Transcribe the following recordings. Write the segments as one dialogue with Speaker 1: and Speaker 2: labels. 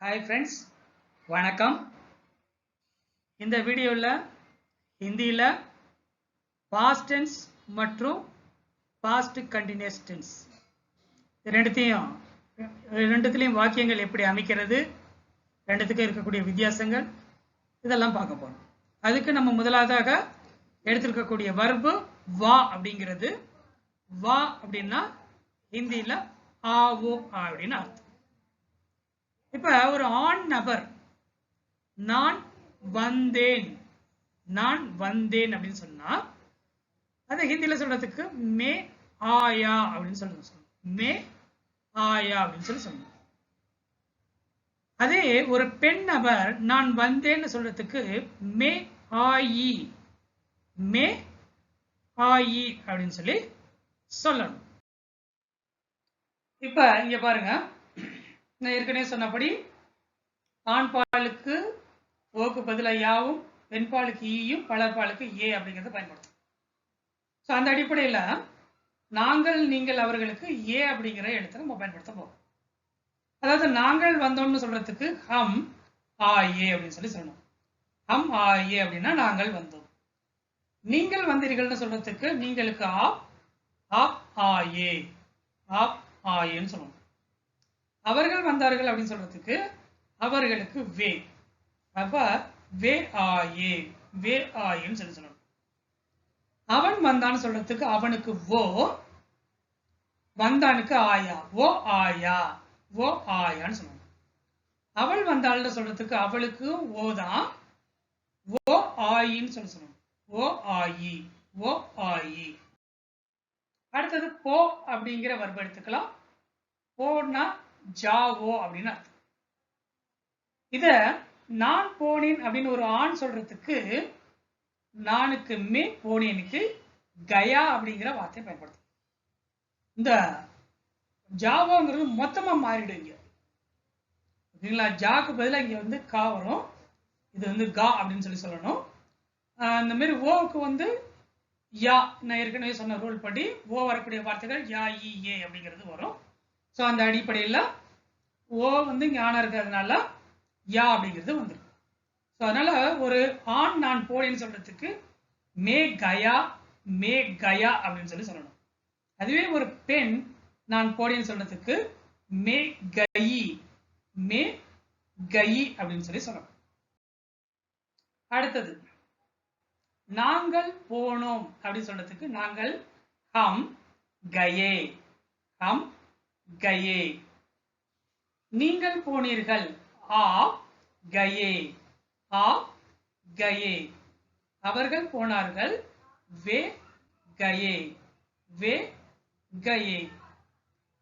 Speaker 1: Hi friends, வணக்கம். இந்த வீடியோவில் ஹிந்தியில் past tense மற்றும் past continuous tense ரெண்டுத்திலையும் வாக்கியங்கள் எப்படி அமைக்கிறது, ரெண்டுத்துக்கும் இருக்கக்கூடிய வித்தியாசங்கள் இதெல்லாம் பார்க்க போறோம். அதுக்கு நம்ம முதலாவதாக எடுத்திருக்கக்கூடிய verb வா அப்படிங்கிறது. வா அப்படின்னா ஹிந்தியில் ஆவோ அப்படின்னு அர்த்தம். இப்ப ஒரு ஆண் நபர் நான் வந்தேன் அப்படின்னு சொன்னா அதை ஹிந்தியில சொல்றதுக்கு மே ஆயா அப்படின்னு சொல்லணும். மே ஆயா அப்படின்னு சொல்லணும். அதே ஒரு பெண் நபர் நான் வந்தேன்னு சொல்றதுக்கு மே ஆயி அப்படின்னு சொல்லி சொல்லணும். இப்ப இங்க பாருங்க, நான் ஏற்கனவே சொன்னபடி ஆண் பாலுக்கு ஓக்கு பதிலாக யாவும், பெண் பாலுக்கு ஈயும், பலர் பாலுக்கு ஏ அப்படிங்கிறத பயன்படுத்தும். ஸோ அந்த அடிப்படையில் நாங்கள் நீங்கள் அவர்களுக்கு ஏ அப்படிங்கிற எழுத்தை நம்ம பயன்படுத்த போகிறோம். அதாவது நாங்கள் வந்தோம்னு சொல்றதுக்கு ஹம் ஆ ஏ அப்படின்னு சொல்லி சொல்லணும். ஹம் ஆ ஏ அப்படின்னா நாங்கள் வந்தோம். நீங்கள் வந்தீர்கள்னு சொல்றதுக்கு நீங்களுக்கு ஆப் ஆ ஏ ஏன்னு சொல்லணும். அவர்கள் வந்தார்கள் அப்படின்னு சொல்றதுக்கு அவர்களுக்கு வே, அப்ப வே ஆயேன்னு சொல்லி சொல்லணும். அவன் வந்தான்னு சொல்றதுக்கு அவனுக்கு ஓ, வந்தானுக்கு ஆயா, ஓ ஆயான்னு சொல்லணும். அவள் வந்தாள்னு சொல்றதுக்கு அவளுக்கு ஓ தான், ஓ ஆயின்னு சொல்லி சொல்லணும். ஓ ஆயி. அடுத்தது போ அப்படிங்கிற வர்பம் எடுத்துக்கலாம். போனா ஜாவோ அப்படின்னு அர்த்தம். இத நான் போனேன் அப்படின்னு ஒரு ஆண் சொல்றதுக்கு நானுக்கு மே, போனேனுக்கு கயா அப்படிங்கிற வார்த்தை பயன்படுத்தும். இந்த ஜாவோங்கிறது மொத்தமா மாறிடுங்க. ஓகேங்களா? ஜாக்கு பதிலாக இங்க வந்து கா வரும், இது வந்து கா அப்படின்னு சொல்லி சொல்லணும். இந்த மாதிரி ஓவுக்கு வந்து யா, நான் ஏற்கனவே சொன்ன ரூல் படி ஓ வரக்கூடிய வார்த்தைகள் யா இ ஏ அப்படிங்கிறது வரும். ஸோ அந்த அடிப்படையில் ஓ வந்து இங்கே ஆனா இருக்கிறதுனால யா அப்படிங்கிறது வந்துடும். ஸோ அதனால ஒரு ஆண் நான் போனேன்னு சொல்றதுக்கு மே கயா அப்படின்னு சொல்லி சொல்லணும். அதுவே ஒரு பெண் நான் போனேன்னு சொல்றதுக்கு மே கயி அப்படின்னு சொல்லி சொல்லணும். அடுத்தது நாங்கள் போனோம் அப்படின்னு சொல்றதுக்கு நாங்கள் ஹம் கயே. நீங்கள் போனீர்கள் ஆப் கயே. அவர்கள் போனார்கள் வே கயே.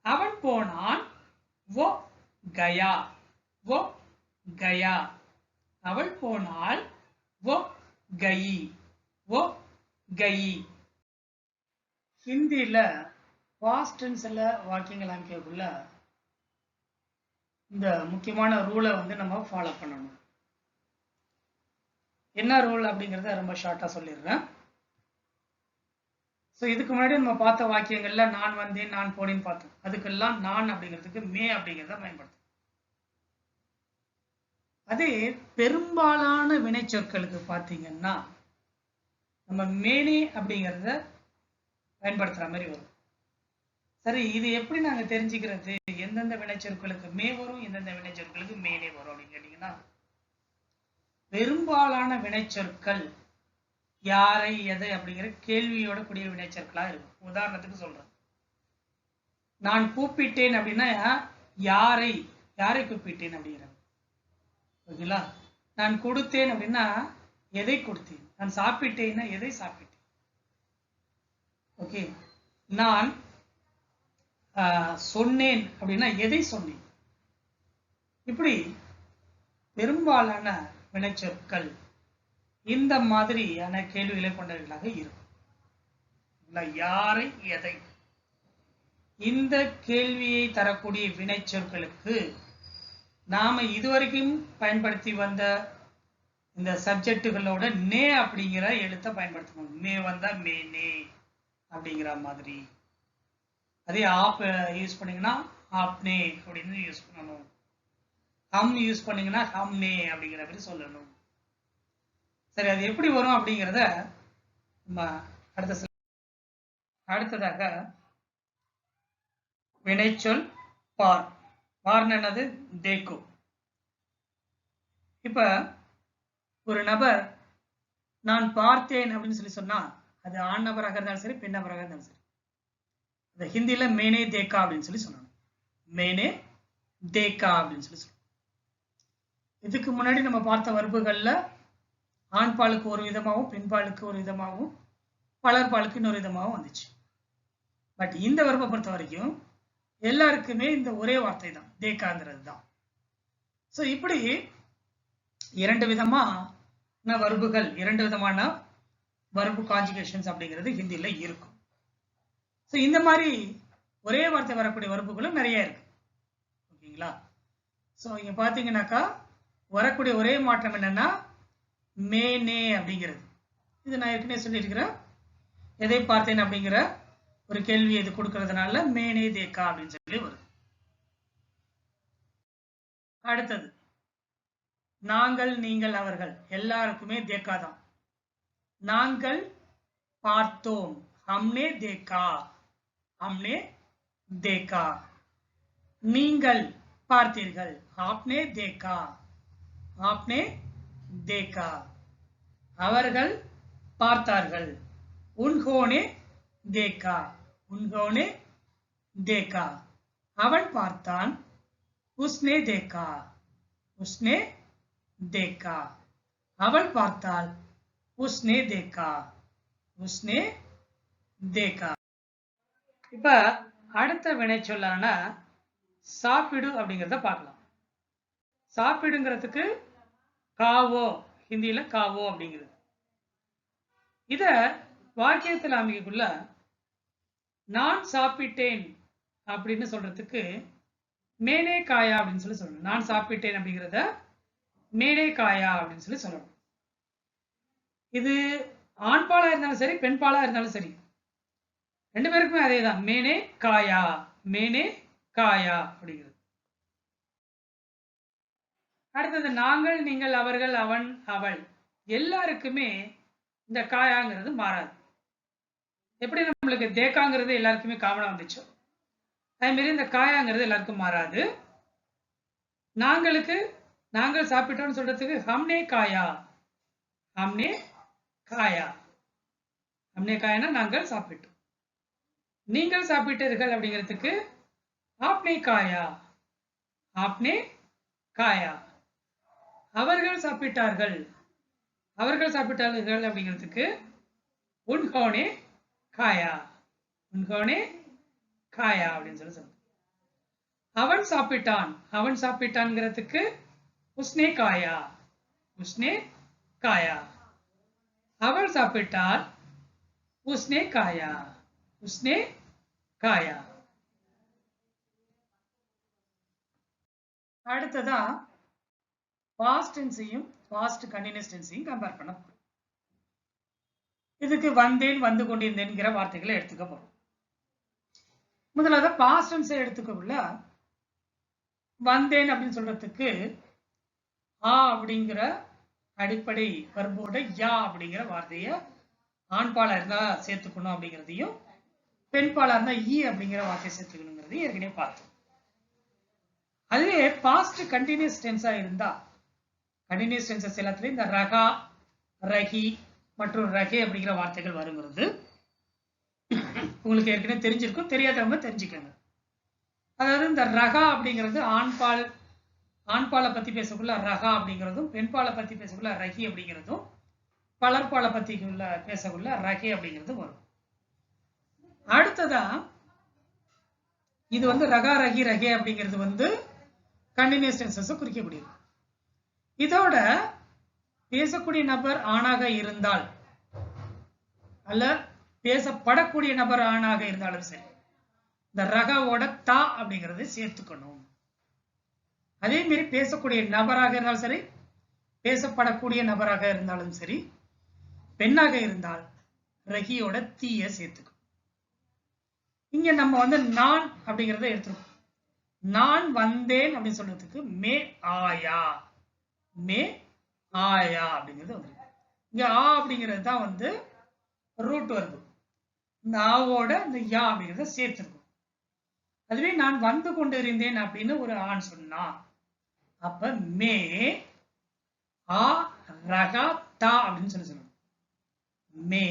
Speaker 1: அவன் போனான் वो गया. அவள் போனாள் वो गई. ஹிந்தியில பாஸ்ட் டென்ஸ்ல வாக்கியங்கள் அமைக்கக்குள்ள இந்த முக்கியமான ரூலை வந்து நம்ம ஃபாலோ பண்ணணும். என்ன ரூல் அப்படிங்கிறத ரொம்ப ஷார்ட்டா சொல்லிடுறேன். ஸோ இதுக்கு முன்னாடி நம்ம பார்த்த வாக்கியங்கள்ல நான் வந்தேன் நான் போனேன்னு பார்த்தோம். அதுக்கெல்லாம் நான் அப்படிங்கிறதுக்கு மே அப்படிங்கிறத பயன்படுத்தும். அதே பெரும்பாலான வினைச்சொற்களுக்கு பார்த்தீங்கன்னா நம்ம மேனே அப்படிங்கிறத பயன்படுத்துற மாதிரி வரும். சரி, இது எப்படி நாங்க தெரிஞ்சுக்கிறது எந்தெந்த வினைச்சொற்களுக்கு மே வரும், எந்தெந்த வினைச்சொற்களுக்கு மேனே வரும் அப்படின்னு கேட்டீங்கன்னா, பெரும்பாலான வினைச்சொற்கள் யாரை எதை அப்படிங்கிற கேள்வியோட கூடிய வினைச்சொற்களா இருக்கும். உதாரணத்துக்கு சொல்றேன், நான் கூப்பிட்டேன் அப்படின்னா யாரை கூப்பிட்டேன் அப்படிங்கிறது. ஓகேங்களா? நான் கொடுத்தேன் அப்படின்னா எதை கொடுத்தேன். நான் சாப்பிட்டேன்னா எதை சாப்பிட்டேன். ஓகே, நான் சொன்னேன் அப்படின்னா எதை சொன்னேன். இப்படி பெரும்பாலான வினைச்சொற்கள் இந்த மாதிரியான கேள்விகளை கொண்டவர்களாக இருக்கும். யாரை எதை, இந்த கேள்வியை தரக்கூடிய வினைச்சொற்களுக்கு நாம இதுவரைக்கும் பயன்படுத்தி வந்த இந்த சப்ஜெக்டுகளோட நே அப்படிங்கிற எழுத்தை பயன்படுத்தணும். மே வந்தா மே நே அப்படிங்கிற மாதிரி. அதே ஆப் யூஸ் பண்ணீங்கன்னா ஆப்னே அப்படின்னு யூஸ் பண்ணணும். ஹம் யூஸ் பண்ணீங்கன்னா ஹம்னே அப்படிங்கிற மாதிரி சொல்லணும். சரி, அது எப்படி வரும் அப்படிங்கிறத நம்ம அடுத்ததாக வினைச்சொல் பார். பார்னு என்னது? தேக்கு. இப்ப ஒரு நபர் நான் பார்த்தேன் அப்படின்னு சொல்லி சொன்னா அது ஆண் நபராக இருந்தாலும் சரி, பெண் நபராக இருந்தாலும் சரி. இந்த ஹிந்தியில மேனே தேக்கா அப்படின்னு சொல்லி சொன்னாங்க. மேனே தேக்கா அப்படின்னு சொல்லி சொன்னாங்க. இதுக்கு முன்னாடி நம்ம பார்த்த வர்புகள்ல ஆண் பாலுக்கு ஒரு விதமாகவும், பெண் பாலுக்கு ஒரு விதமாகவும், பலர் பாலுக்கு இன்னொரு விதமாகவும் வந்துச்சு. பட் இந்த வர்பை பொறுத்த வரைக்கும் எல்லாருக்குமே இந்த ஒரே வார்த்தை தான், தேக்காங்கிறது தான். ஸோ இப்படி இரண்டு விதமான வர்புகள், இரண்டு விதமான வர்பு கான்ஜுகேஷன்ஸ் அப்படிங்கிறது ஹிந்தியில இருக்கும். ஸோ இந்த மாதிரி ஒரே வார்த்தை வரக்கூடிய வர்புகளும் நிறைய இருக்கு. ஓகேங்களா? ஸோ இங்க பாத்தீங்கன்னாக்கா வரக்கூடிய ஒரே மாற்றம் என்னன்னா மேனே அப்படிங்கிறது. இது நான் ஏற்கனவே சொல்லியிருக்கிறேன். எதை பார்த்தேன் அப்படிங்கிற ஒரு கேள்வி இது கொடுக்கறதுனால மேனே தேக்கா அப்படின்னு சொல்லி வருது. அடுத்தது நாங்கள், நீங்கள், அவர்கள் எல்லாருக்குமே தேக்கா தான். நாங்கள் பார்த்தோம், ஹம்னே தேக்கா, ஹம்னே தேக்கா. நீங்கள் பார்த்தீர்கள், ஆப்னே தேக்கா, ஆப்னே தேக்கா. அவர்கள் பார்த்தார்கள், உன்ஹோனே தேக்கா, உன்ஹோனே தேக்கா. அவன் பார்த்தான், உஸ்னே தேக்கா, உஸ்னே தேக்கா. அவள் பார்த்தாள், உஸ்னே தேக்கா, உஸ்னே தேக்கா. இப்ப அடுத்த வினைச்சொல்லான சாப்பிடு அப்படிங்கிறத பார்க்கலாம். சாப்பிடுங்கிறதுக்கு காவோ, ஹிந்தியில காவோ அப்படிங்கிறது. இத வாக்கியத்தில் அமைக்கக்குள்ள நான் சாப்பிட்டேன் அப்படின்னு சொல்றதுக்கு மேனே காயா அப்படின்னு சொல்லி சொல்லணும். நான் சாப்பிட்டேன் அப்படிங்கிறத மேனே காயா அப்படின்னு சொல்லி சொல்லணும். இது ஆண் பாலா இருந்தாலும் சரி, பெண் பாலா இருந்தாலும் சரி, ரெண்டு பேருக்குமே அதே தான், மேனே காயா, மேனே காயா அப்படிங்கிறது. அடுத்தது நாங்கள், நீங்கள், அவர்கள், அவன், அவள் எல்லாருக்குமே இந்த காயாங்கிறது மாறாது. எப்படி நம்மளுக்கு தேக்காங்கிறது எல்லாருக்குமே காமனா வந்துச்சோ அதே மாதிரி இந்த காயாங்கிறது எல்லாருக்கும் மாறாது. நாங்களுக்கு நாங்கள் சாப்பிட்டோம்னு சொல்றதுக்கு ஹம்னே காயா, ஹம்னே காயா, ஹம்னே காயானா நாங்கள் சாப்பிட்டோம். நீங்கள் சாப்பிட்டீர்கள் அப்படிங்கிறதுக்கு ஆப்னே காயா, ஆப்னே காயா. அவர்கள் சாப்பிட்டார்கள், அவர்கள் சாப்பிட்டார்கள் அப்படிங்கிறதுக்கு உன்ஹோனே காயா, உன்ஹோனே காயா அப்படின்னு சொல்லி சொல்லுங்க. அவன் சாப்பிட்டான், அவன் சாப்பிட்டான்ங்கிறதுக்கு உஸ்னே காயா, உஸ்னே காயா. அவள் சாப்பிட்டாள், உஸ்னே காயா, உஸ்னே காயா. அடுத்ததா பாஸ்ட் டென்ஸையும் பாஸ்ட் கண்டினியூஸ் டென்ஸையும் கம்பேர் பண்ண போறோம். இதுக்கு வந்தேன், வந்து கொண்டிருந்தேன்ங்கிற வார்த்தைகளை எடுத்துக்க போறோம். முதலாவது பாஸ்ட் டென்ஸை எடுத்துக்கக்குள்ள வந்தேன் அப்படின்னு சொல்றதுக்கு ஆ அப்படிங்கிற அடிப்படை வர்போட யா அப்படிங்கிற வார்த்தையை ஆண்பாலா இருந்தா சேர்த்துக்கணும் அப்படிங்கிறதையும், பெண்பாலா இருந்தா ஈ அப்படிங்கிற வார்த்தையை சேர்த்துக்கணுங்கிறதையும் ஏற்கனவே பார்த்தோம். அதுவே பாஸ்ட் கண்டினியூஸ் டென்ஸா இருந்தா, கண்டினியூஸ் டென்சஸ் எல்லாத்துலயும் இந்த ரகா, ரஹி மற்றும் ரகே அப்படிங்கிற வார்த்தைகள் வருங்கிறது உங்களுக்கு ஏற்கனவே தெரிஞ்சிருக்கும். தெரியாதவங்க தெரிஞ்சுக்கங்க. அதாவது இந்த ரகா அப்படிங்கிறது ஆண்பாலை பத்தி பேசக்குள்ள ரகா அப்படிங்கிறதும், பெண்பாலை பத்தி பேசக்குள்ள ரகி அப்படிங்கிறதும், பலர்பாலை பத்தி பேசக்குள்ள ரகே அப்படிங்கிறதும் வரும். அடுத்ததா இது வந்து ரகா, ரகி, ரகே அப்படிங்கிறது வந்து கண்டினியூஸ் டென்சஸ் குறிக்கக்கூடியது. இதோட பேசக்கூடிய நபர் ஆணாக இருந்தால் அல்ல பேசப்படக்கூடிய நபர் ஆணாக இருந்தாலும் சரி, இந்த ரகாவோட தா அப்படிங்கறதை சேர்த்துக்கணும். அதே மாதிரி பேசக்கூடிய நபராக இருந்தாலும் சரி, பேசப்படக்கூடிய நபராக இருந்தாலும் சரி, பெண்ணாக இருந்தால் ரகியோட தீய சேர்த்துக்கணும். இங்க நம்ம வந்து நான் அப்படிங்கிறத எடுத்துருக்கோம். நான் வந்தேன் அப்படின்னு சொல்றதுக்கு மே ஆயா, மே ஆயா அப்படிங்கிறது வந்து இங்க ஆ அப்படிங்கிறது தான் வந்து ரூட் வருது. இந்த ஆவோட இந்த யா அப்படிங்கிறத சேர்த்துருக்கும். அதுவே நான் வந்து கொண்டு இருந்தேன் அப்படின்னு ஒரு ஆண் சொன்னா அப்ப மே ஆ ரகா தா அப்படின்னு சொல்லணும். மே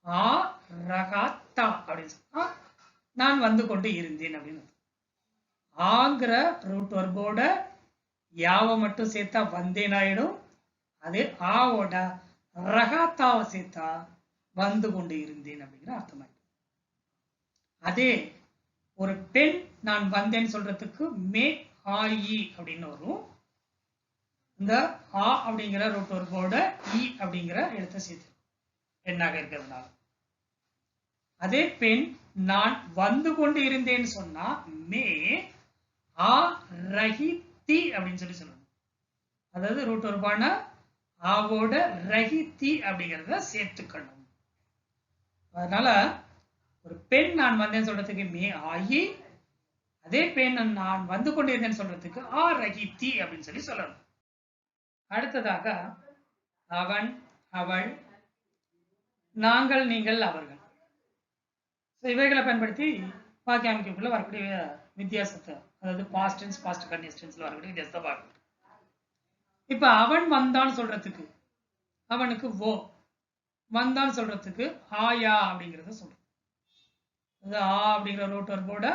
Speaker 1: ஆ ரகா தா அப்படின்னு சொன்னா நான் வந்து கொண்டு இருந்தேன் அப்படின்னு. ஆங்கிற ரூட் வர்போட யாவை மட்டும் சேர்த்தா வந்தேன் ஆயிடும். அதே ஆவோட ரகாத்தாவை சேர்த்தா வந்து கொண்டு இருந்தேன் அப்படிங்கிற அர்த்தமாயிடும். அதே ஒரு பெண் நான் வந்தேன்னு சொல்றதுக்கு மே ஆயி அப்படின்னு வரும். இந்த ஆ அப்படிங்கிற ரூட் வர்போட இ அப்படிங்கிற எழுத்தை சேர்த்து பெண்ணாக இருக்கிறதுனால. அதே பெண் நான் வந்து கொண்டு இருந்தேன்னு சொன்னா மே ஆ ரஹி தி அப்படின்னு சொல்லணும். அதாவது ரூட் வர்பான ஆவோட ரஹி தி அப்படிங்கிறத சேர்த்துக்கணும். அதனால ஒரு பெண் நான் வந்தேன்னு சொல்றதுக்கு மே ஆயி, அதே பெண் நான் வந்து கொண்டிருந்தேன்னு சொல்றதுக்கு ஆ ரஹி தி அப்படின்னு சொல்லணும். அடுத்ததாக அவன், அவள், நாங்கள், நீங்கள், அவர்கள். இவைகளை பயன்படுத்தி வாக்கிய அமைப்புக்குள்ள வரக்கூடிய வித்தியாசத்தை, அதாவது பாஸ்ட் டென்ஸ், பாஸ்ட் கண்டினியூஸ் டென்ஸ்ல வரக்கூடிய வித்தியாசத்தை பார்க்கணும். இப்ப அவன் வந்தான் சொல்றதுக்கு அவனுக்கு ஓ, வந்தான் சொல்றதுக்கு ஆயா அப்படிங்கறத சொல்றோம். ஆ அப்படிங்கிற ரூட் வர்போட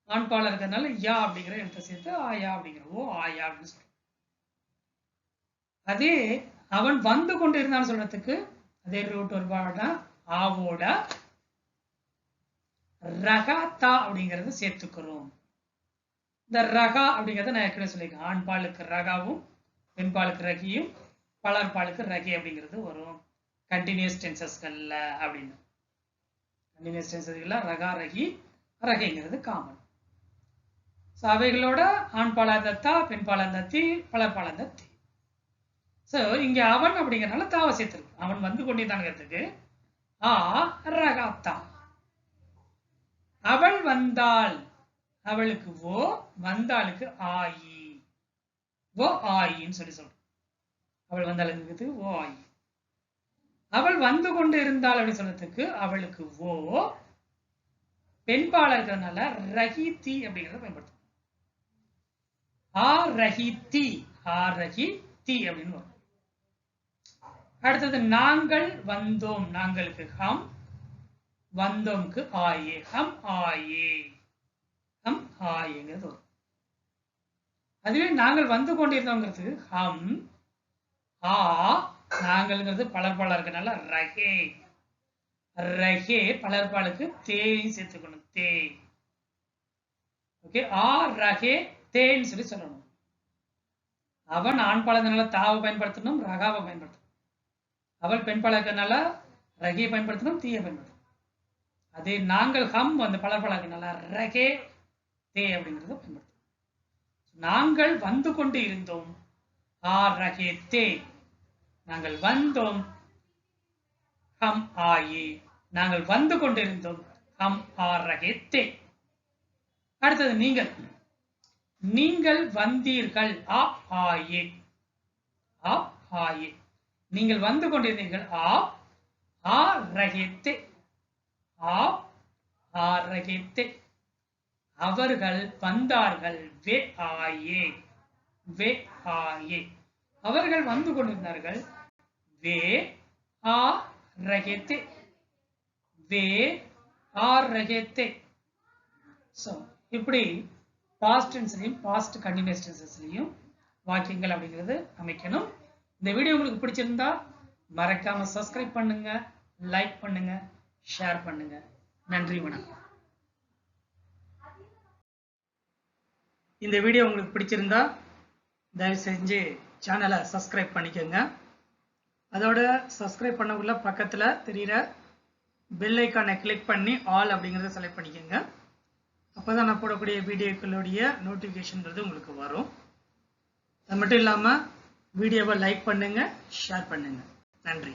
Speaker 1: ஆண்பால இருக்கிறதுனால யா அப்படிங்கிற எழுத்தை சேர்த்து ஆயா அப்படிங்கிற ஓ ஆயா அப்படின்னு சொல்றோம். அதே அவன் வந்து கொண்டு இருந்தான்னு சொல்றதுக்கு அதே ரூட் வர்போட ஆவோட ரகாத்தா அப்படிங்கறத சேர்த்துக்கிறோம். இந்த ரகா அப்படிங்கறத நான் ஏற்கனவே சொல்லியிருக்கேன். ஆண்பாலுக்கு ரகாவும் பெண்பாலுக்கு ரகியும் பலர்பாலுக்கு ரகி அப்படிங்கிறது வரும் கண்டினியூஸ் டென்சஸ்கள்ல அப்படின்னு. கண்டினியூஸ் டென்சஸ்கள்ல ரகா ரகி ரகைங்கிறது காமன். அவைகளோட ஆண்பாலாந்தத்தா பெண்பாலாந்தத்தி பலர்பாலாந்தத்தி. சோ இங்க அவன் அப்படிங்கறதுனால தாவை சேர்த்திருக்கு. அவன் வந்து கொண்டிருந்தானுங்கிறதுக்கு ஆ ரகாத்தா. அவள் வந்தாள், அவளுக்கு ஓ, வந்தாளுக்கு ஆயி, ஓ ஆயின்னு சொல்லி சொல்றோம். அவள் வந்தாளுக்கு ஓ ஆயி. அவள் வந்து கொண்டு இருந்தாள் அப்படின்னு சொல்றதுக்கு அவளுக்கு ஓ, பெண்பாளா இருக்கிறதுனால ரஹிதி அப்படிங்கறத பயன்படுத்தும். ஆ ரஹிதி, ஆ ரஹிதி அப்படின்னு வரும். அடுத்தது நாங்கள் வந்தோம், நாங்களுக்கு ஹம், வந்தோம்க்கு ஆயே, ஹம் ஆயே, ஹம் ஆயேங்கிறது வரும். அதுவே நாங்கள் வந்து கொண்டிருந்தோங்கிறது ஹம், ஆ, நாங்கள்ங்கிறது பலர்பாலா இருக்கனால ரகே, ரகே பலர்பாலுக்கு தேயும் சேர்த்துக்கணும், தே. ஓகே, ஆ ரகே தேன்னு சொல்லணும். அவன் ஆண்பாலா இருக்கனால தாவை பயன்படுத்தணும், ரகாவை பயன்படுத்தணும். அவள் பெண்பாலா இருக்கனால ரகே பயன்படுத்தணும், தீயை பயன்படுத்தணும். அதே நாங்கள் ஹம் வந்து பலர்பாலா இருக்கனால ரகே தே அப்படிங்கிறத பயன்படுத்தணும். நாங்கள் வந்து கொண்டு இருந்தோம், ஆ ரகே தே. நாங்கள் வந்தோம், ஹம் ஆயே. நாங்கள் வந்து கொண்டிருந்தோம், ஹம் ஆ ரகே தே. அடுத்தது நீங்கள், நீங்கள் வந்தீர்கள், ஆ ஆயே, ஆ ஆயே. நீங்கள் வந்து கொண்டிருந்தீர்கள், ஆ ரகே தே, ஆ ரகே தே. அவர்கள் வந்தார்கள், வே ஆயே, வே ஆயே. அவர்கள் வந்து கொண்டிருந்தார்கள், வே ஆ ரகே தே, வே ஆ ரகே தே. சோ இப்படி பாஸ்ட் டென்ஸ்லயும் பாஸ்ட் கண்டினியூஸ் டென்சஸ்லயும் வாக்கியங்கள் அப்படிங்கிறது அமைக்கணும். இந்த வீடியோ உங்களுக்கு பிடிச்சிருந்தா மறக்காம சப்ஸ்கிரைப் பண்ணுங்க, லைக் பண்ணுங்க, ஷேர் பண்ணுங்க. நன்றி, வணக்கம். இந்த வீடியோ உங்களுக்கு பிடிச்சிருந்தா தயவு செஞ்சு சேனலை சப்ஸ்கிரைப் பண்ணிக்கோங்க. அதோட சப்ஸ்கிரைப் பண்ணக்குள்ள பக்கத்துல தெரியுற பெல் ஐக்கானை கிளிக் பண்ணி ஆல் அப்படிங்கிறத செலக்ட் பண்ணிக்கோங்க. அப்போதான் நான் போடக்கூடிய வீடியோக்களுடைய நோட்டிஃபிகேஷன்றது உங்களுக்கு வரும். அது மட்டும் இல்லாமல் வீடியோவை லைக் பண்ணுங்க, ஷேர் பண்ணுங்க. நன்றி.